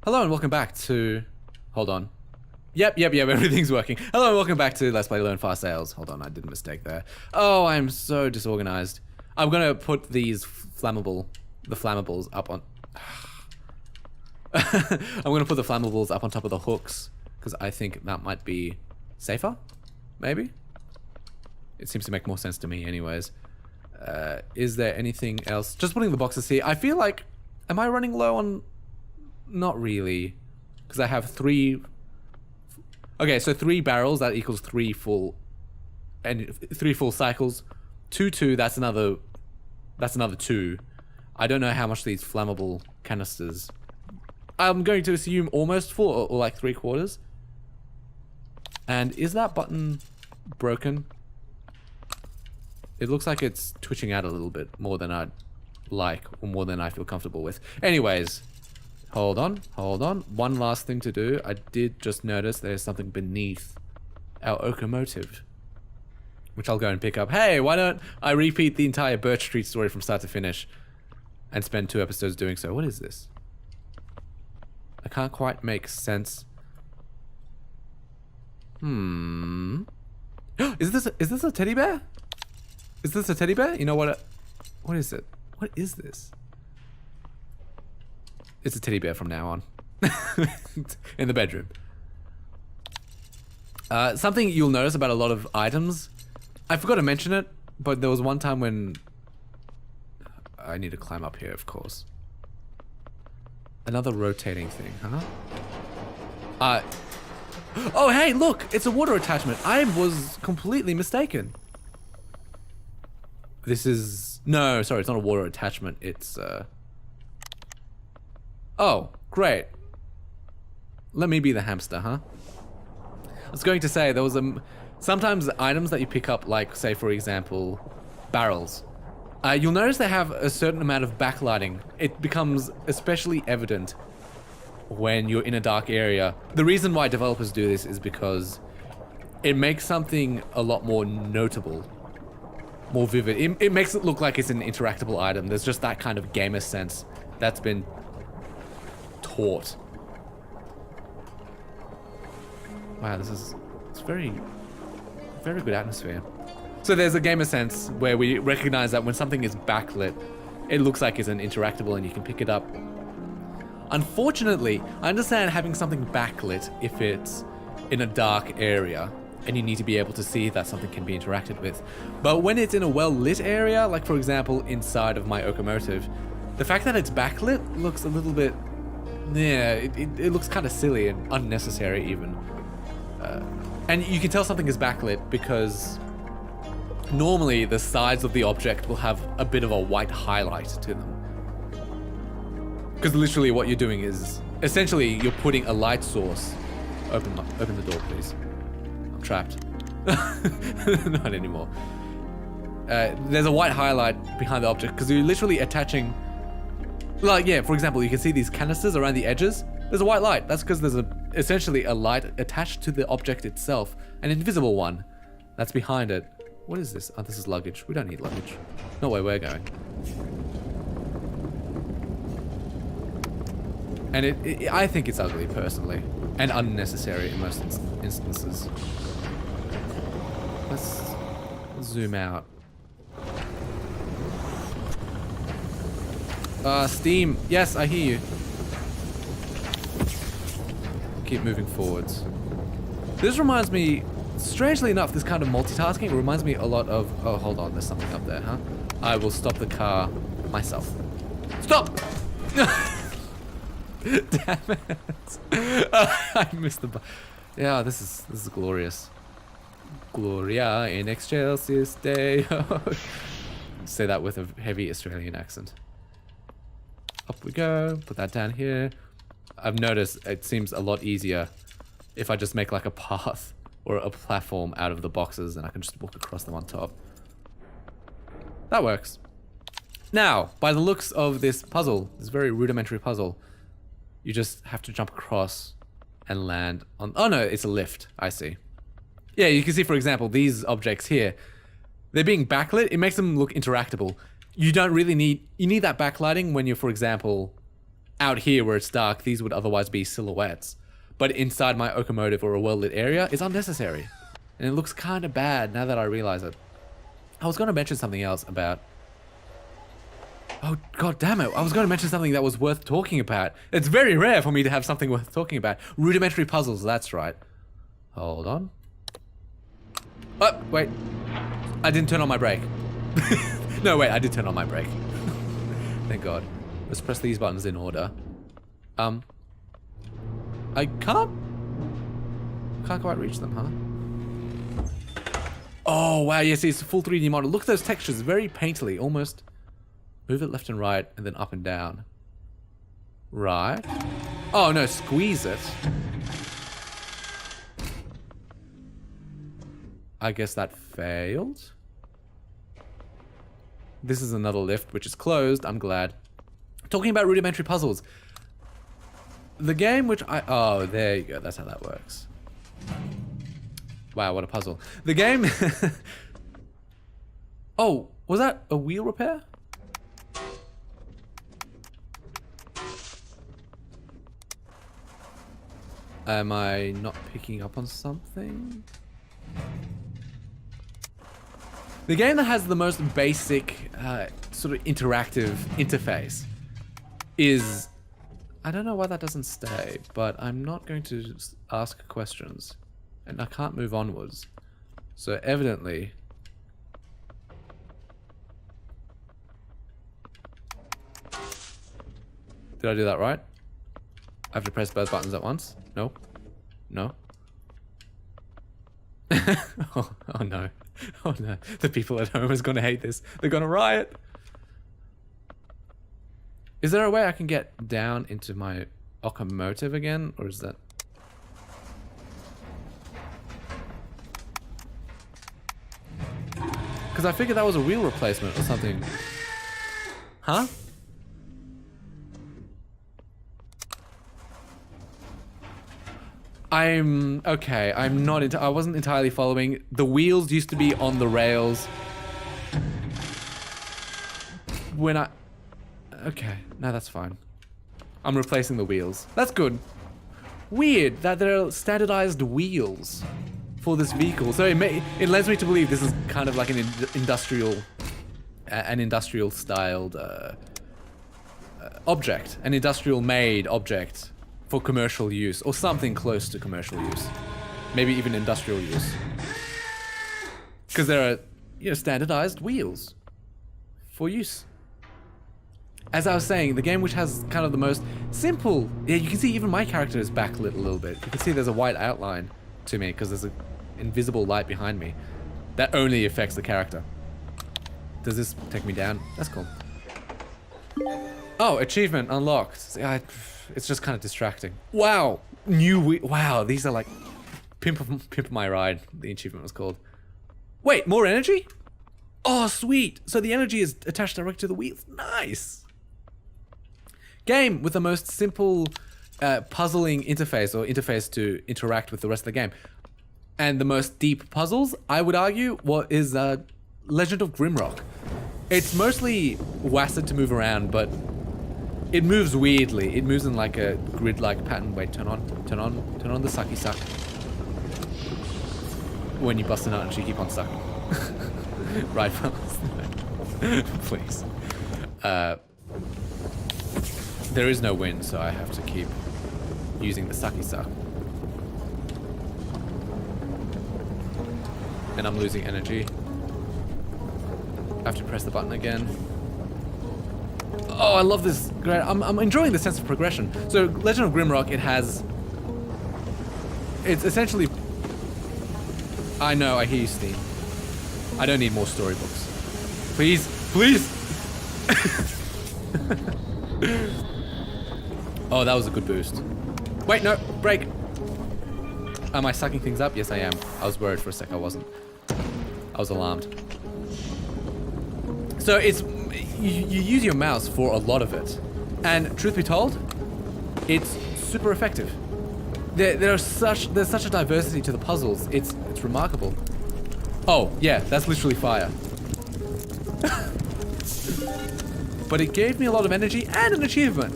Hello and welcome back to... Hold on. Yep, everything's working. Hello and welcome back to Let's Play Learn Fast Sales. Hold on, I did a mistake there. Oh, I'm so disorganized. I'm gonna put these flammables up on... I'm gonna put the flammables up on top of the hooks, because I think that might be safer, maybe? It seems to make more sense to me anyways. Is there anything else? Just putting the boxes here. I feel like... Am I running low on... Not really. Because I have 3... Okay, so 3 barrels, that equals 3 full... And 3 full cycles. 2, that's another 2. I don't know how much these flammable canisters... I'm going to assume almost full, or like 3/4. And is that button broken? It looks like it's twitching out a little bit more than I'd like, or more than I feel comfortable with. Anyways, hold on. One last thing to do. I did just notice there's something beneath our Okomotive, which I'll go and pick up. Hey, why don't I repeat the entire Birch Street story from start to finish and spend 2 episodes doing so? What is this? I can't quite make sense. Is this a teddy bear? Is this a teddy bear? You know what? What is it? What is this? It's a teddy bear from now on. In the bedroom. Something you'll notice about a lot of items. I forgot to mention it, but there was one time when... I need to climb up here, of course. Another rotating thing, huh? Oh, hey, look! It's a water attachment. I was completely mistaken. This is... No, sorry, it's not a water attachment. It's, Oh, great. Let me be the hamster, huh? I was going to say, there was sometimes items that you pick up, like, say, for example, barrels. You'll notice they have a certain amount of backlighting. It becomes especially evident when you're in a dark area. The reason why developers do this is because it makes something a lot more notable, more vivid. It makes it look like it's an interactable item. There's just that kind of gamer sense that's been taught. Wow, it's very, very good atmosphere. So there's a gamer sense where we recognize that when something is backlit, it looks like it's an interactable and you can pick it up. Unfortunately, I understand having something backlit if it's in a dark area and you need to be able to see that something can be interacted with. But when it's in a well-lit area, like for example inside of my Okomotive, the fact that it's backlit looks a little bit... Yeah, it looks kind of silly and unnecessary even. And you can tell something is backlit because normally the sides of the object will have a bit of a white highlight to them. Because literally what you're doing is, essentially you're putting a light source... Open the door, please. I'm trapped. Not anymore. There's a white highlight behind the object because you're literally attaching... Like, yeah, for example, you can see these canisters around the edges. There's a white light. That's because there's essentially a light attached to the object itself. An invisible one that's behind it. What is this? Oh, this is luggage. We don't need luggage. Not where we're going. And I think it's ugly, personally. And unnecessary in most instances. Let's zoom out. Steam. Yes, I hear you. Keep moving forwards. This reminds me, strangely enough, this kind of multitasking reminds me a lot of... Oh, hold on, there's something up there, huh? I will stop the car myself. Stop! Damn it. I missed the... Yeah, this is glorious. Gloria in excelsis Deo. Say that with a heavy Australian accent. Up we go. Put that down here. I've noticed it seems a lot easier if I just make like a path or a platform out of the boxes and I can just walk across them on top. That works. Now, by the looks of this puzzle, this very rudimentary puzzle, you just have to jump across and land on... Oh no, it's a lift. I see. Yeah, you can see, for example, these objects here. They're being backlit. It makes them look interactable. You don't really need... You need that backlighting when you're, for example, out here where it's dark, these would otherwise be silhouettes. But inside my Okomotive or a well-lit area is unnecessary. And it looks kind of bad now that I realize it. I was going to mention something else about... Oh, god damn it. I was going to mention something that was worth talking about. It's very rare for me to have something worth talking about. Rudimentary puzzles, that's right. Hold on. Oh, wait. I didn't turn on my brake. No, wait, I did turn on my brake. Thank god. Let's press these buttons in order. I can't quite reach them, huh? Oh, wow, yes, it's a full 3D model. Look at those textures, very painterly, almost. Move it left and right, and then up and down. Right. Oh, no, squeeze it. I guess that failed. This is another lift, which is closed. I'm glad. Talking about rudimentary puzzles. The game which I... Oh, there you go. That's how that works. Wow, what a puzzle. The game... Oh, was that a wheel repair? Am I not picking up on something? The game that has the most basic sort of interactive interface is... I don't know why that doesn't stay, but I'm not going to ask questions. And I can't move onwards. So evidently... Did I do that right? I have to press both buttons at once? No? No? Oh no. Oh no. The people at home is gonna hate this. They're gonna riot. Is there a way I can get down into my Okomotive again? Or is that... Because I figured that was a wheel replacement or something. Huh? Okay, I wasn't entirely following. The wheels used to be on the rails. When I... Okay, no, that's fine. I'm replacing the wheels. That's good. Weird that there are standardized wheels for this vehicle. So it lends me to believe this is kind of like an industrial styled object, an industrial made object for commercial use, or something close to commercial use. Maybe even industrial use. Because there are, you know, standardized wheels for use. As I was saying, the game which has kind of the most simple... Yeah, you can see even my character is backlit a little bit. You can see there's a white outline to me because there's an invisible light behind me. That only affects the character. Does this take me down? That's cool. Oh, achievement unlocked. See, it's just kind of distracting. Wow. Wow, these are like... Pimp My Ride, the achievement was called. Wait, more energy? Oh, sweet. So the energy is attached directly to the wheels. Nice. Game with the most simple puzzling interface, or interface to interact with the rest of the game. And the most deep puzzles, I would argue, is Legend of Grimrock. It's mostly wasted to move around, but it moves weirdly. It moves in like a grid-like pattern. Wait, turn on the sucky suck. When you bust a nut and you keep on sucking. Right, fellas? Please. There is no win, so I have to keep using the sucky suck. And I'm losing energy. I have to press the button again. Oh, I love this. Great. I'm enjoying the sense of progression. So, Legend of Grimrock, it's essentially... I know, I hear you, Steam. I don't need more storybooks. Please, please! Oh, that was a good boost. Wait, no, break! Am I sucking things up? Yes, I am. I was worried for a sec, I wasn't. I was alarmed. So it's... You use your mouse for a lot of it. And truth be told, it's super effective. There's such a diversity to the puzzles. It's remarkable. Oh, yeah, that's literally fire. But it gave me a lot of energy and an achievement.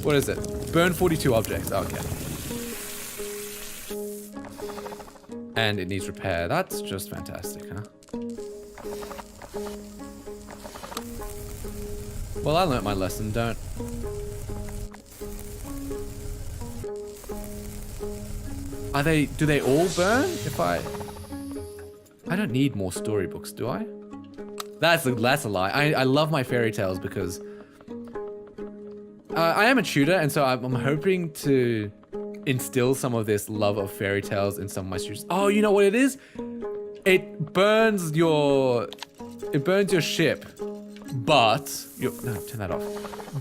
What is it? Burn 42 objects. Okay. And it needs repair. That's just fantastic, huh? Well, I learnt my lesson. Do they all burn? I don't need more storybooks, do I? That's a lie. I love my fairy tales because I am a tutor, and so I'm hoping to instill some of this love of fairy tales in some of my students. Oh, you know what it is? It burns your ship, but no, turn that off.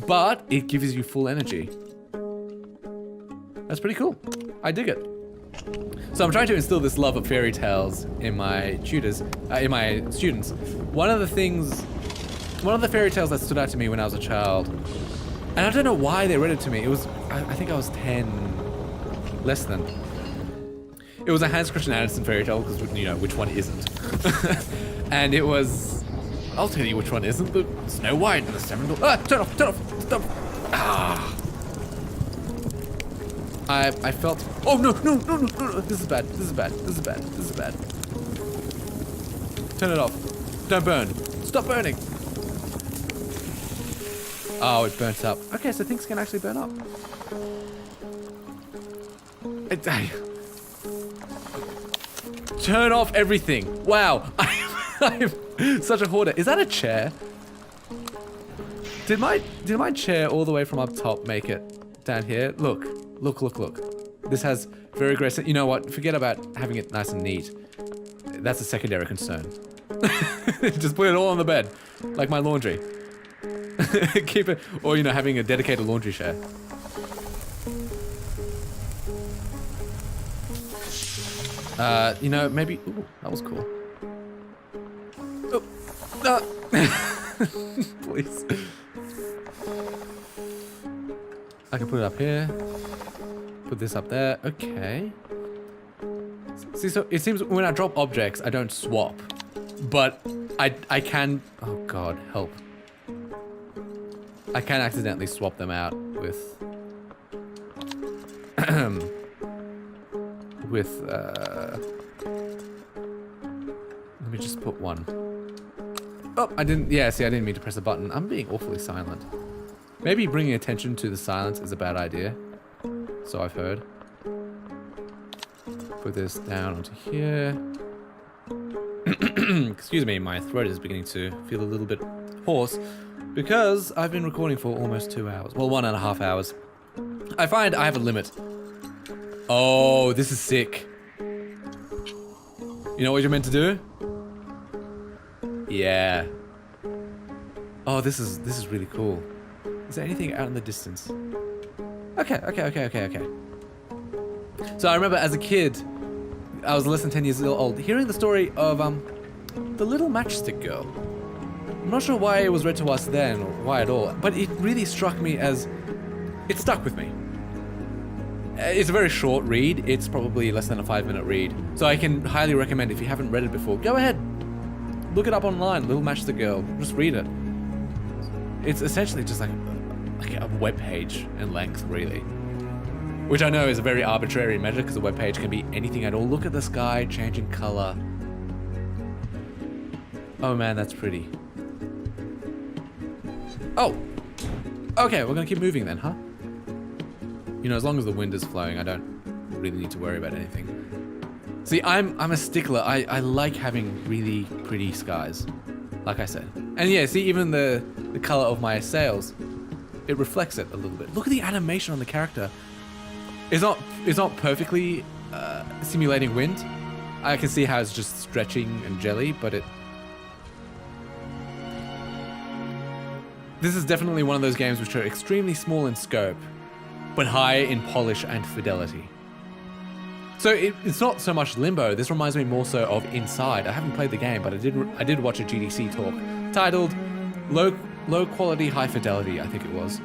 But it gives you full energy. That's pretty cool. I dig it. So I'm trying to instill this love of fairy tales in my tutors, in my students. One of the fairy tales that stood out to me when I was a child, and I don't know why they read it to me. It was, I think I was 10, less than. It was a Hans Christian Andersen fairy tale, because you know which one isn't. And it was, I'll tell you which one isn't. The Snow White and the Seven Dwarfs. Turn off, stop. Ah. I felt, oh no, this is bad. Turn it off. Don't burn. Stop burning. Oh, it burnt up. Okay, so things can actually burn up. Turn off everything. Wow, I'm such a hoarder. Is that a chair? Did my chair all the way from up top make it down here? Look. This has very aggressive. You know what? Forget about having it nice and neat. That's a secondary concern. Just put it all on the bed, like my laundry. Keep it, or you know, having a dedicated laundry chair. You know, maybe. Ooh, that was cool. Oh, please. I can put it up here. Put this up there. Okay. See, so it seems when I drop objects, I don't swap, but I can. Oh God, help! I can accidentally swap them out with Let me just put one. Oh, I didn't. Yeah, see, I didn't mean to press a button. I'm being awfully silent. Maybe bringing attention to the silence is a bad idea. So I've heard. Put this down onto here. Excuse me, my throat is beginning to feel a little bit hoarse because I've been recording for almost 2 hours. Well, 1.5 hours. I find I have a limit. Oh, this is sick. You know what you're meant to do? Yeah. Oh, this is really cool. Is there anything out in the distance? Okay. So I remember as a kid, I was less than 10 years old, hearing the story of the little matchstick girl. I'm not sure why it was read to us then, or why at all, but it really struck me as, it stuck with me. It's a very short read. It's probably less than a 5-minute read. So I can highly recommend, if you haven't read it before, go ahead. Look it up online, Little Matchstick Girl. Just read it. It's essentially just like a web page in length, really. Which I know is a very arbitrary measure because a web page can be anything at all. Look at the sky changing color. Oh man, that's pretty. Oh! Okay, we're gonna keep moving then, huh? You know, as long as the wind is flowing, I don't really need to worry about anything. See, I'm a stickler. I like having really pretty skies, like I said. And yeah, see, even the color of my sails, it reflects it a little bit. Look at the animation on the character. It's not perfectly simulating wind. I can see how it's just stretching and jelly, but this is definitely one of those games which are extremely small in scope, but high in polish and fidelity. So it's not so much Limbo. This reminds me more so of Inside. I haven't played the game, but I did watch a GDC talk titled Low Quality, High Fidelity, I think it was.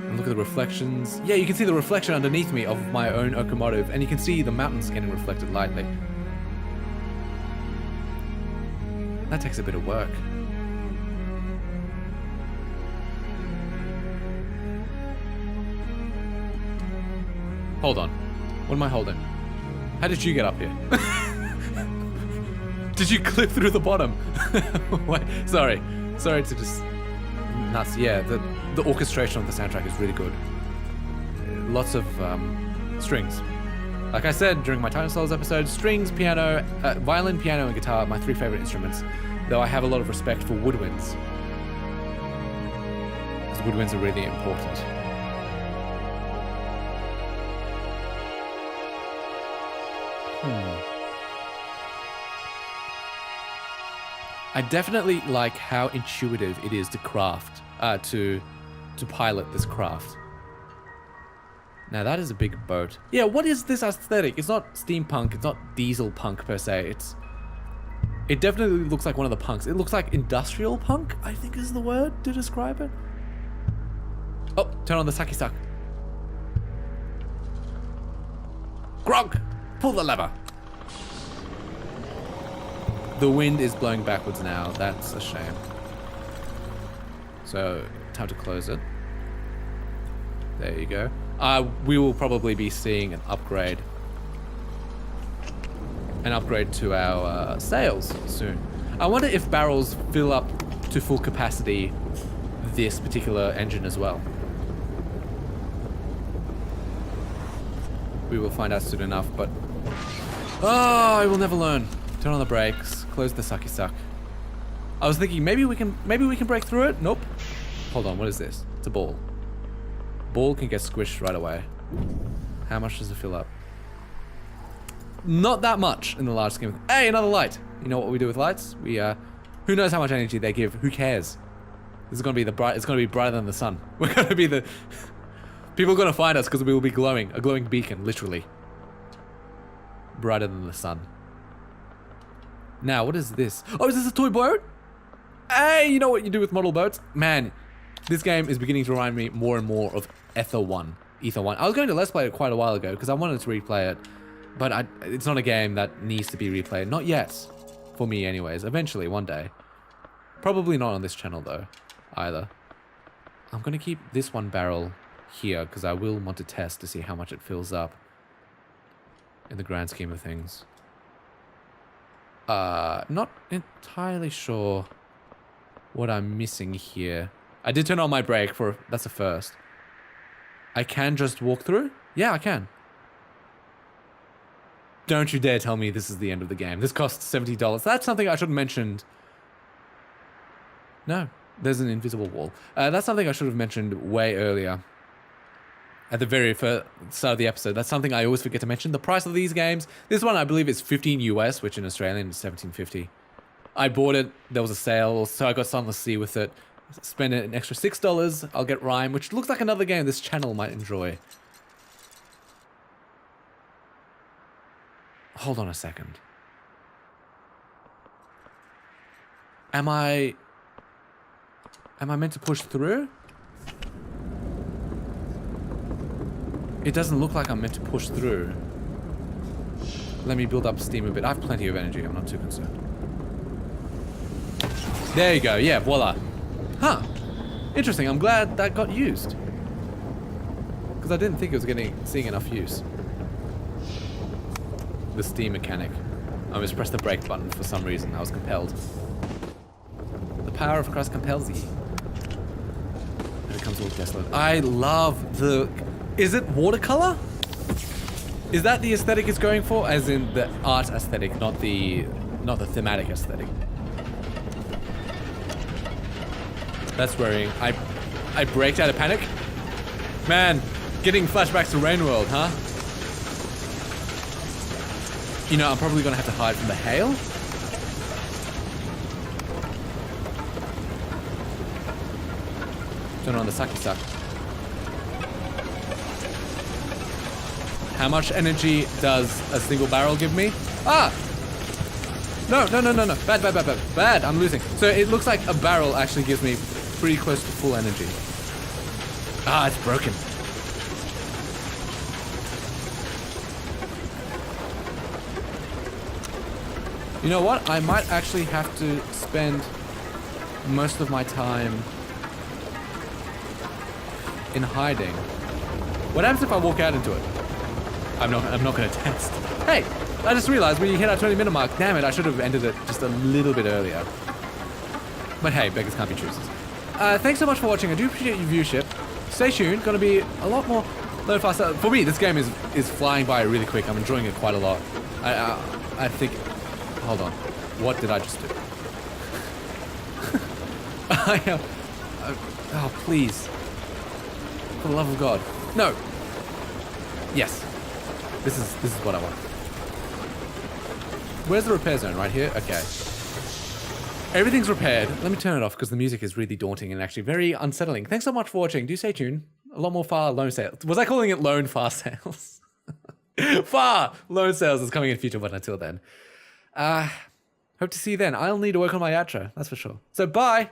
And look at the reflections. Yeah, you can see the reflection underneath me of my own Okomotive, and you can see the mountains getting reflected lightly. That takes a bit of work. Hold on. What am I holding? How did you get up here? Did you clip through the bottom? Wait, sorry to just nuts. Yeah, the orchestration of the soundtrack is really good. Lots of strings. Like I said during my Titan Souls episode, strings, piano, violin, piano, and guitar are my 3 favorite instruments. Though I have a lot of respect for woodwinds, because woodwinds are really important. I definitely like how intuitive it is to craft, to pilot this craft. Now that is a big boat. Yeah, what is this aesthetic? It's not steampunk, it's not diesel punk per se. It definitely looks like one of the punks. It looks like industrial punk, I think is the word to describe it. Oh, turn on the sucky suck. Grog, pull the lever. The wind is blowing backwards now. That's a shame. So, time to close it. There you go. We will probably be seeing an upgrade to our sails soon. I wonder if barrels fill up to full capacity this particular engine as well. We will find out soon enough, but... Oh, I will never learn. Turn on the brakes, close the sucky suck. I was thinking maybe we can break through it. Nope. Hold on, what is this? It's a ball. Ball can get squished right away. How much does it fill up? Not that much in the large scheme. Hey, another light. You know what we do with lights? We who knows how much energy they give? Who cares? This is gonna be it's gonna be brighter than the sun. We're gonna be the people are gonna find us because we will be glowing, a glowing beacon, literally. Brighter than the sun. Now, what is this? Oh, is this a toy boat? Hey, you know what you do with model boats? Man, this game is beginning to remind me more and more of Ether 1. I was going to Let's Play it quite a while ago because I wanted to replay it, but it's not a game that needs to be replayed. Not yet. For me anyways. Eventually, one day. Probably not on this channel though, either. I'm going to keep this one barrel here because I will want to test to see how much it fills up in the grand scheme of things. Not entirely sure what I'm missing here. I did turn on my brake that's a first. I can just walk through? Yeah, I can. Don't you dare tell me this is the end of the game. This costs $70. That's something I should have mentioned. No, there's an invisible wall. That's something I should have mentioned way earlier. At the very first start of the episode. That's something I always forget to mention. The price of these games. This one I believe is 15 US, which in Australian is 17.50. I bought it. There was a sale, so I got Sunless Sea with it. Spend an extra $6. I'll get Rhyme, which looks like another game this channel might enjoy. Hold on a second. Am I meant to push through? It doesn't look like I'm meant to push through. Let me build up steam a bit. I have plenty of energy. I'm not too concerned. There you go. Yeah, voila. Huh. Interesting. I'm glad that got used. Because I didn't think it was seeing enough use. The steam mechanic. I just pressed the brake button for some reason. I was compelled. The power of Christ compels thee. And it comes all desolate. I love the... Is it watercolor? Is that the aesthetic it's going for? As in the art aesthetic, not the thematic aesthetic. That's worrying. I braked out of panic. Man, getting flashbacks to Rain World, huh? You know, I'm probably gonna have to hide from the hail. Turn on the sucky suck. How much energy does a single barrel give me? Ah! No. Bad, I'm losing. So it looks like a barrel actually gives me pretty close to full energy. Ah, it's broken. You know what? I might actually have to spend most of my time in hiding. What happens if I walk out into it? I'm not going to test. Hey, I just realized we hit our 20-minute mark. Damn it, I should have ended it just a little bit earlier. But hey, beggars can't be choosers. Thanks so much for watching. I do appreciate your viewership. Stay tuned. Going to be a lot more learn faster. For me, this game is flying by really quick. I'm enjoying it quite a lot. I think... Hold on. What did I just do? Oh, please. For the love of God. No. Yes. This is what I want. Where's the repair zone? Right here? Okay. Everything's repaired. Let me turn it off because the music is really daunting and actually very unsettling. Thanks so much for watching. Do stay tuned. A lot more far loan sales. Was I calling it loan far sales? Far loan sales is coming in future, but until then. Hope to see you then. I'll need to work on my outro. That's for sure. So bye.